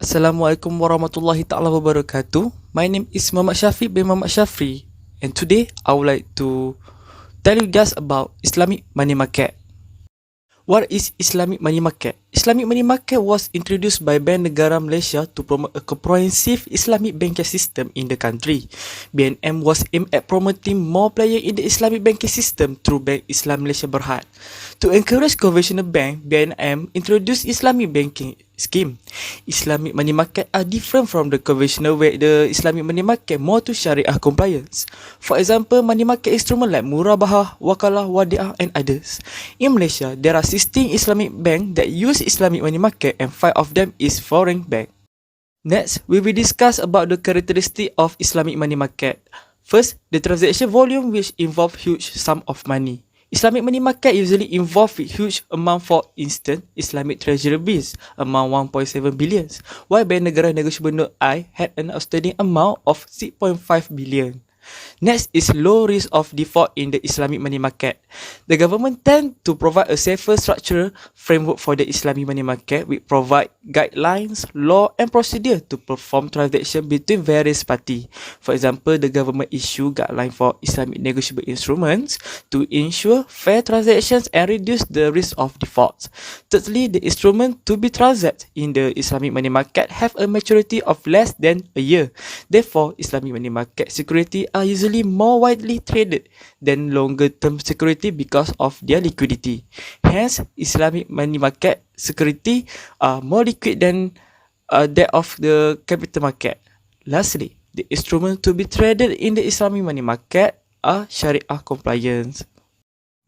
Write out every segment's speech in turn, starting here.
Assalamualaikum warahmatullahi ta'ala wabarakatuh. My name is Mohamad Shafiq bin Mohamad Shafri, and today I would like to tell you guys about Islamic money market. What is Islamic money market? Islamic money market was introduced by Bank Negara Malaysia to promote a comprehensive Islamic banking system in the country. BNM was aimed at promoting more players in the Islamic banking system through Bank Islam Malaysia Berhad. To encourage conventional bank, BNM introduced Islamic banking scheme. Islamic money market are different from the conventional where the Islamic money market more to Sharia compliance. For example, money market instrument like murabahah, wakalah, wadiah and others. In Malaysia, there are 16 Islamic bank that use Islamic money market and 5 of them is foreign bank. Next, we will discuss about the characteristic of Islamic money market. First, the transaction volume which involve huge sum of money. Islamic money market usually involve huge amount, for instance, Islamic treasury bills amount 1.7 billion, while Bank Negara Negotiable I had an outstanding amount of 6.5 billion. Next is low risk of default in the Islamic money market. The government tend to provide a safer structural framework for the Islamic money market, which provide guidelines, law and procedure to perform transactions between various parties. For example, the government issue guidelines for Islamic negotiable instruments to ensure fair transactions and reduce the risk of defaults. Thirdly, the instrument to be transacted in the Islamic money market have a maturity of less than a year. Therefore, Islamic money market security are usually more widely traded than longer-term security because of their liquidity. Hence, Islamic money market security are more liquid than that of the capital market. Lastly, the instruments to be traded in the Islamic money market are Sharia compliance.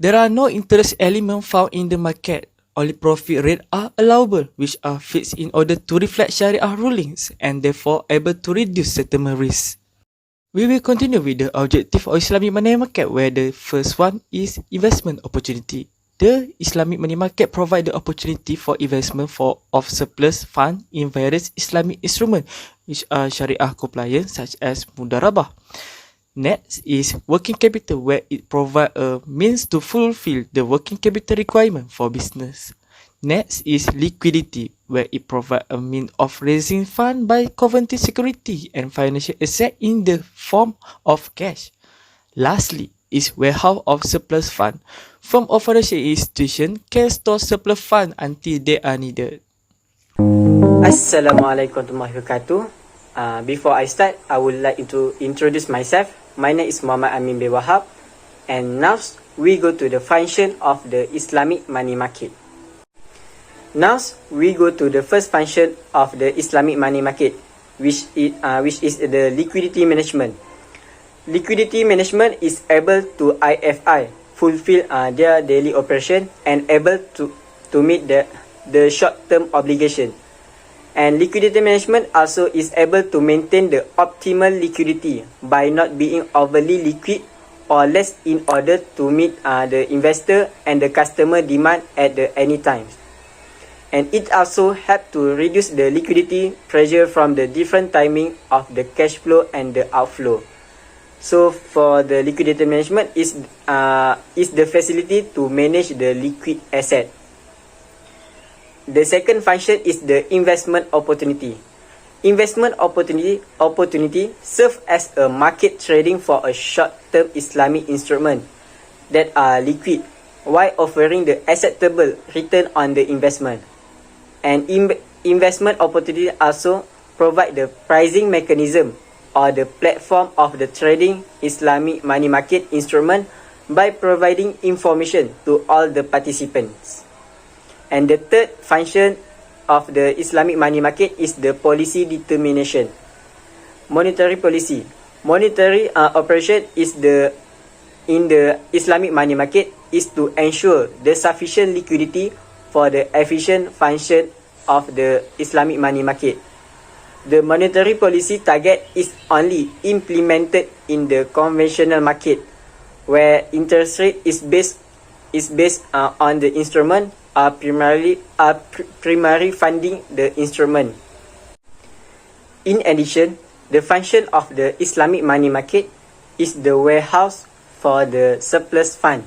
There are no interest elements found in the market. Only profit rate are allowable, which are fixed in order to reflect Sharia rulings and therefore able to reduce settlement risk. We will continue with the objective of Islamic money market, where the first one is investment opportunity. The Islamic money market provide the opportunity for investment of surplus fund in various Islamic instruments which are Sharia compliant, such as mudarabah. Next is working capital, where it provide a means to fulfill the working capital requirement for business. Next is liquidity, where it provides a means of raising funds by converting security and financial asset in the form of cash. Lastly is warehouse of surplus fund. From financial institution can store surplus fund until they are needed. Assalamualaikum warahmatullahi wabarakatuh. Before I start, I would like to introduce myself. My name is Muhammad Amin Wahab, and now we go to the function of the Islamic money market. Now we go to the first function of the Islamic money market, which is the liquidity management. Liquidity management is able to IFI fulfill their daily operation and able to meet the short-term obligation. And liquidity management also is able to maintain the optimal liquidity by not being overly liquid or less in order to meet the investor and the customer demand at any time. And it also helps to reduce the liquidity pressure from the different timing of the cash flow and the outflow. So for the liquidity management is the facility to manage the liquid asset. The second function is the investment opportunity. Investment opportunity serve as a market trading for a short-term Islamic instrument that are liquid while offering the acceptable return on the investment. And investment opportunity also provide the pricing mechanism or the platform of the trading Islamic money market instrument by providing information to all the participants. And the third function of the Islamic money market is the policy determination. Monetary policy. Monetary operation is in the Islamic money market is to ensure the sufficient liquidity for the efficient function of the Islamic money market. The monetary policy target is only implemented in the conventional market, where interest rate is based on the instrument primary funding the instrument. In addition, the function of the Islamic money market is the warehouse for the surplus fund.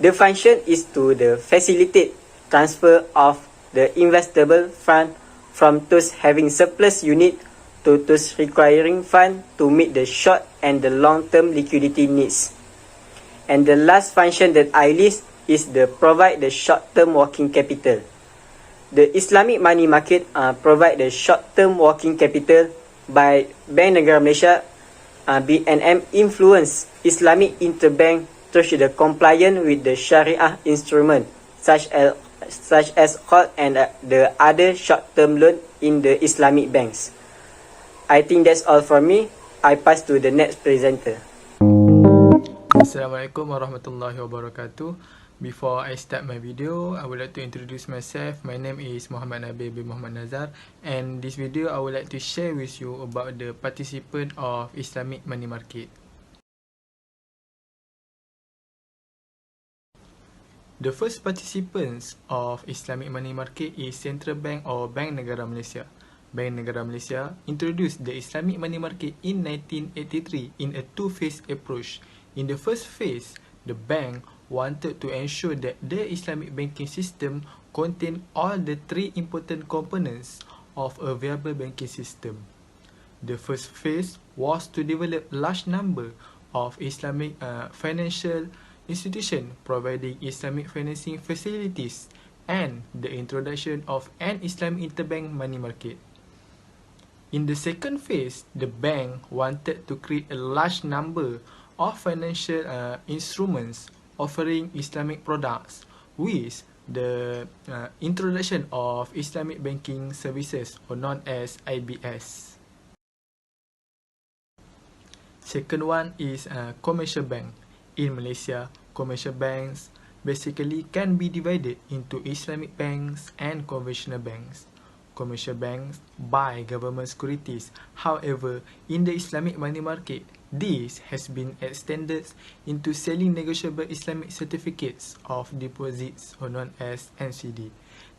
The function is to facilitate transfer of the investable fund from those having surplus unit to those requiring fund to meet the short and the long-term liquidity needs. And the last function that I list is the provide the short-term working capital. The Islamic money market provide the short-term working capital by Bank Negara Malaysia BNM influence Islamic interbank through the compliance with the Sharia instrument such as called and the other short-term loan in the Islamic banks. I think that's all for me. I pass to the next presenter. Assalamualaikum warahmatullahi wabarakatuh. Before I start my video, I would like to introduce myself. My name is Nabil bin Mohamad Nazar, and this video I would like to share with you about the participant of Islamic money market. The first participants of Islamic money market is Central Bank or Bank Negara Malaysia. Bank Negara Malaysia introduced the Islamic money market in 1983 in a two-phase approach. In the first phase, the bank wanted to ensure that the Islamic banking system contained all the three important components of a viable banking system. The first phase was to develop large number of Islamic financial institutions providing Islamic financing facilities and the introduction of an Islamic interbank money market. In the second phase, the bank wanted to create a large number of financial instruments offering Islamic products with the introduction of Islamic banking services, or known as IBS. Second one is commercial bank. In Malaysia, commercial banks basically can be divided into Islamic banks and conventional banks. Commercial banks buy government securities. However, in the Islamic money market, this has been extended into selling negotiable Islamic certificates of deposits, or known as NCD.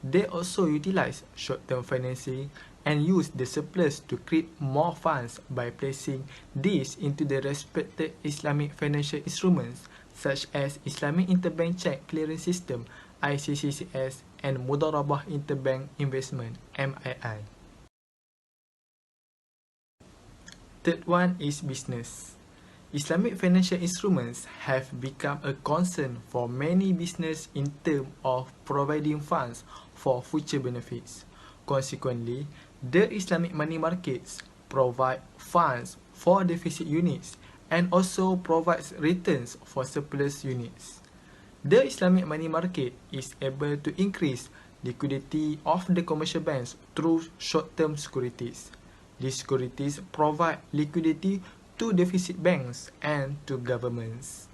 They also utilize short-term financing and use the surplus to create more funds by placing these into the respected Islamic financial instruments such as Islamic Interbank Check Clearing System ICCCS and Mudarabah Interbank Investment MII. Third one is business. Islamic financial instruments have become a concern for many business in terms of providing funds for future benefits. Consequently, the Islamic money markets provide funds for deficit units and also provides returns for surplus units. The Islamic money market is able to increase liquidity of the commercial banks through short-term securities. These securities provide liquidity to deficit banks and to governments.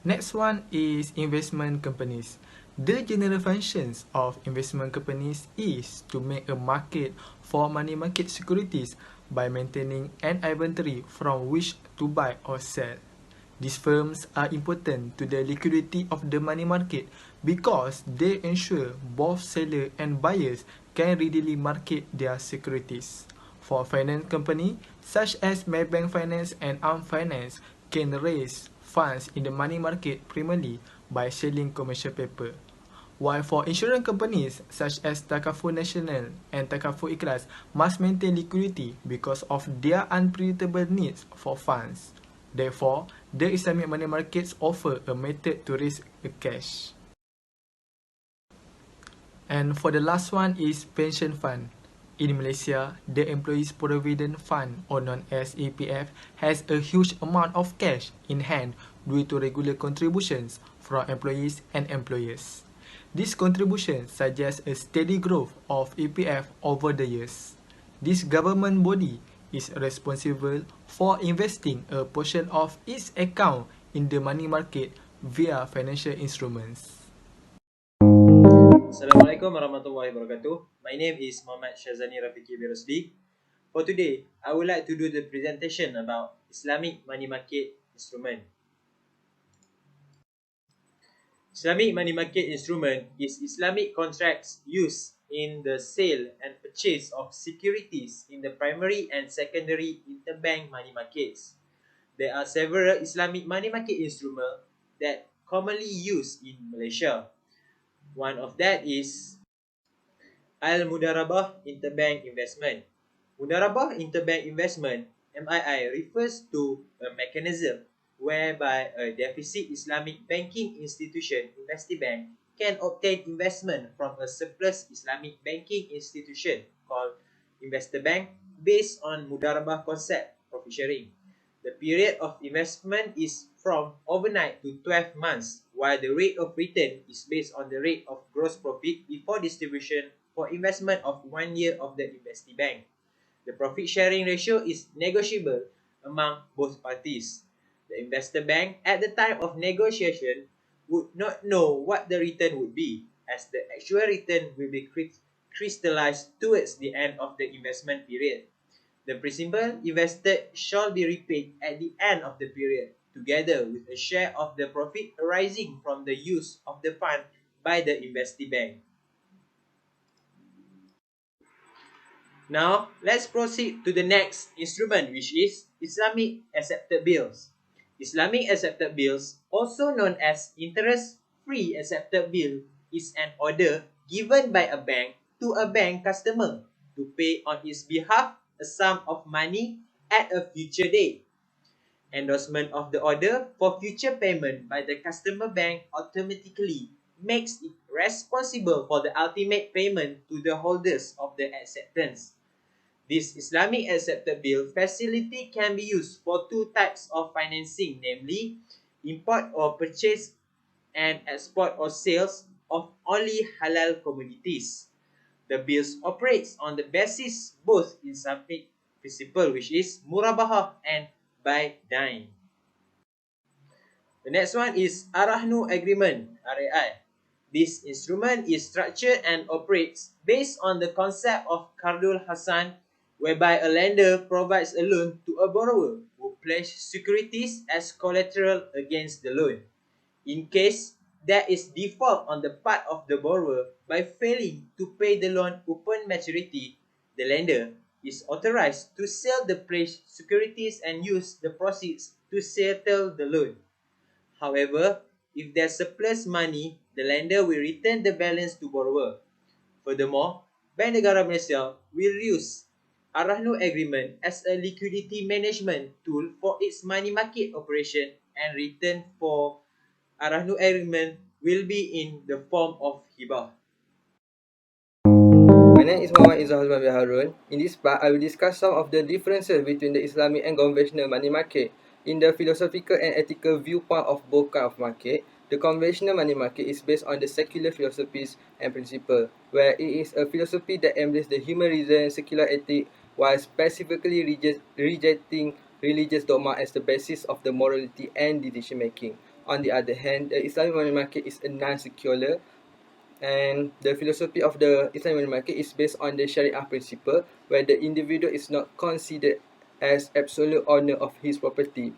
Next one is investment companies. The general functions of investment companies is to make a market for money market securities by maintaining an inventory from which to buy or sell. These firms are important to the liquidity of the money market because they ensure both sellers and buyers can readily market their securities. For finance companies such as Maybank Finance and Arm Finance can raise funds in the money market primarily by selling commercial paper. While for insurance companies such as Takaful Nasional and Takaful Ikhlas must maintain liquidity because of their unpredictable needs for funds. Therefore, the Islamic money markets offer a method to raise the cash. And for the last one is pension fund. In Malaysia, the Employees Provident Fund, or known as EPF, has a huge amount of cash in hand due to regular contributions from employees and employers. These contributions suggest a steady growth of EPF over the years. This government body is responsible for investing a portion of its account in the money market via financial instruments. Assalamualaikum warahmatullahi wabarakatuh. My name is Mohd Syazani Rafiqi Rosdi. For today, I would like to do the presentation about Islamic money market instrument. Islamic money market instrument is Islamic contracts used in the sale and purchase of securities in the primary and secondary interbank money markets. There are several Islamic money market instruments that commonly used in Malaysia. One of that is Al-Mudarabah Interbank Investment. Mudarabah Interbank Investment (MII) refers to a mechanism whereby a deficit Islamic banking institution, Investibank, can obtain investment from a surplus Islamic banking institution called Investor Bank based on Mudarabah concept, profit sharing. The period of investment is from overnight to 12 months, while the rate of return is based on the rate of gross profit before distribution for investment of 1 year of the Investi Bank. The profit sharing ratio is negotiable among both parties. The investor bank at the time of negotiation would not know what the return would be, as the actual return will be crystallized towards the end of the investment period. The principal invested shall be repaid at the end of the period, together with a share of the profit arising from the use of the fund by the investee bank. Now, let's proceed to the next instrument, which is Islamic accepted bills. Islamic accepted bills, also known as interest-free accepted bill, is an order given by a bank to a bank customer to pay on its behalf a sum of money at a future date. Endorsement of the order for future payment by the customer bank automatically makes it responsible for the ultimate payment to the holders of the acceptance. This Islamic accepted bill facility can be used for two types of financing, namely import or purchase and export or sales of only halal commodities. The bills operates on the basis both Islamic principle, which is murabahah and buy dine. The next one is Arahnu Agreement, RAI. This instrument is structured and operates based on the concept of Qardul Hasan, whereby a lender provides a loan to a borrower who pledge securities as collateral against the loan. In case there is default on the part of the borrower by failing to pay the loan upon maturity, the lender is authorized to sell the pledged securities and use the proceeds to settle the loan. However, if there's surplus money, the lender will return the balance to borrower. Furthermore, Bank Negara Malaysia will use Arahnu Agreement as a liquidity management tool for its money market operation, and return for Arahnu Agreement will be in the form of hibah. My name is Mohd Izzul Harun. In this part, I will discuss some of the differences between the Islamic and conventional money market. In the philosophical and ethical viewpoint of both kinds of market, the conventional money market is based on the secular philosophies and principles, where it is a philosophy that embraces the human reason, secular ethic, while specifically rejecting religious dogma as the basis of the morality and decision making. On the other hand, the Islamic money market is a non-secular, and the philosophy of the Islamic market is based on the Sharia principle, where the individual is not considered as absolute owner of his property.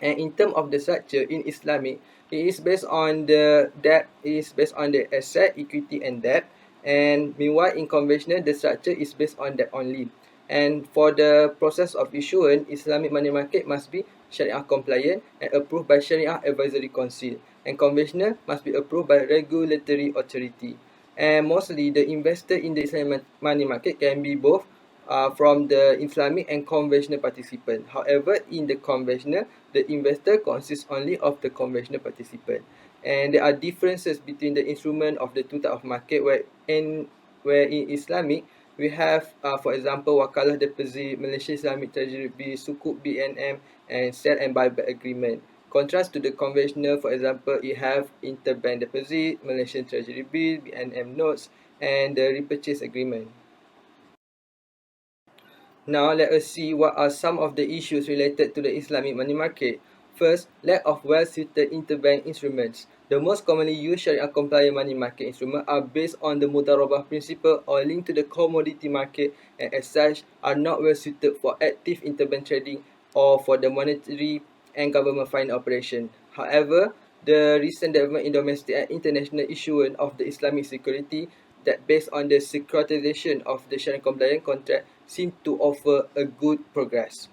And in terms of the structure in Islamic, it is based on the debt, it is based on the asset, equity and debt. And meanwhile, in conventional, the structure is based on debt only. And for the process of issuance, Islamic money market must be Sharia compliant and approved by Sharia Advisory Council. And conventional must be approved by regulatory authority. And mostly, the investor in the Islamic money market can be both from the Islamic and conventional participant. However, in the conventional, the investor consists only of the conventional participant. And there are differences between the instrument of the two types of market, where in Islamic, we have, for example, Wakalah Deposit, Malaysia Islamic Treasury Bill, Sukuk BNM, and Sell and Buyback Agreement. Contrast to the conventional, for example, it have Interbank Deposit, Malaysian Treasury Bill, BNM Notes, and the Repurchase Agreement. Now, let us see what are some of the issues related to the Islamic money market. First, lack of well-suited interbank instruments. The most commonly used Sharia-compliant money market instruments are based on the Mudarabah principle or linked to the commodity market, and as such are not well-suited for active interbank trading or for the monetary and government finance operation. However, the recent development in domestic and international issuance of the Islamic security that based on the securitization of the Sharia-compliant contract seem to offer a good progress.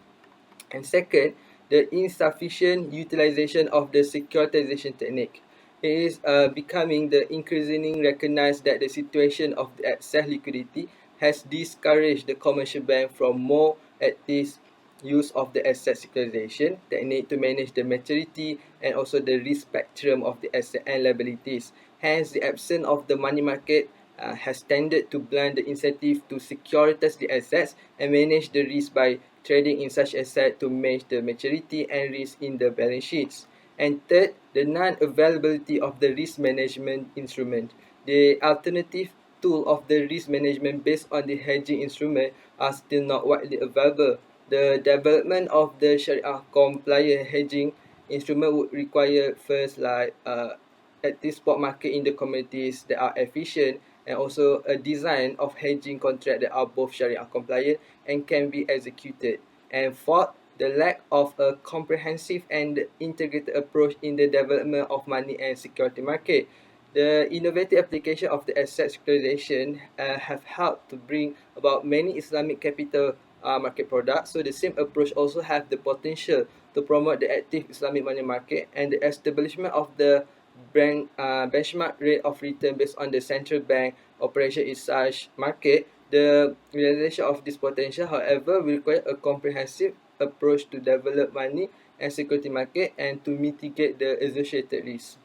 And second, the insufficient utilization of the securitization technique. it is becoming the increasingly recognized that the situation of the excess liquidity has discouraged the commercial bank from more active use of the asset securitization technique to manage the maturity and also the risk spectrum of the asset and liabilities. Hence, the absence of the money market has tended to blunt the incentive to securitize the assets and manage the risk by trading in such assets to manage the maturity and risk in the balance sheets. And third, the non-availability of the risk management instrument. The alternative tool of the risk management based on the hedging instrument are still not widely available. The development of the Sharia compliant hedging instrument would require first active spot market in the commodities that are efficient and also a design of hedging contract that are both Sharia compliant and can be executed. And fourth, the lack of a comprehensive and integrated approach in the development of money and security market. The innovative application of the asset securitization have helped to bring about many Islamic capital market products. So the same approach also have the potential to promote the active Islamic money market, and the establishment of the benchmark rate of return based on the central bank operation in such market. The realization of this potential, however, will require a comprehensive approach to develop money and security market and to mitigate the associated risks.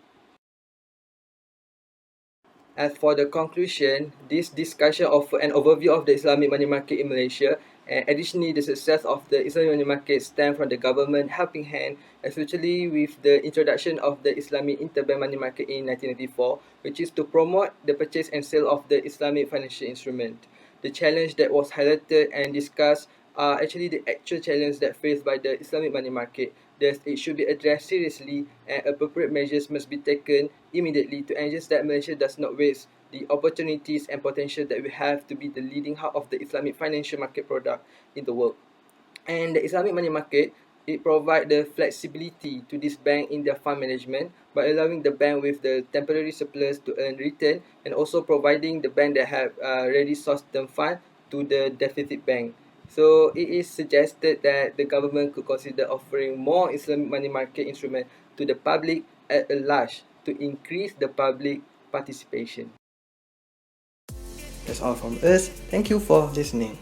As for the conclusion, this discussion offers an overview of the Islamic money market in Malaysia, and additionally, the success of the Islamic money market stems from the government helping hand, especially with the introduction of the Islamic interbank money market in 1994, which is to promote the purchase and sale of the Islamic financial instrument. The challenge that was highlighted and discussed are actually the actual challenge that faced by the Islamic money market. Thus, it should be addressed seriously and appropriate measures must be taken immediately to ensure that Malaysia does not waste the opportunities and potential that we have to be the leading hub of the Islamic financial market product in the world. And the Islamic money market, it provides the flexibility to this bank in their fund management by allowing the bank with the temporary surplus to earn return, and also providing the bank that have ready source term fund to the deficit bank. So it is suggested that the government could consider offering more Islamic money market instrument to the public at a large to increase the public participation. That's all from us. Thank you for listening.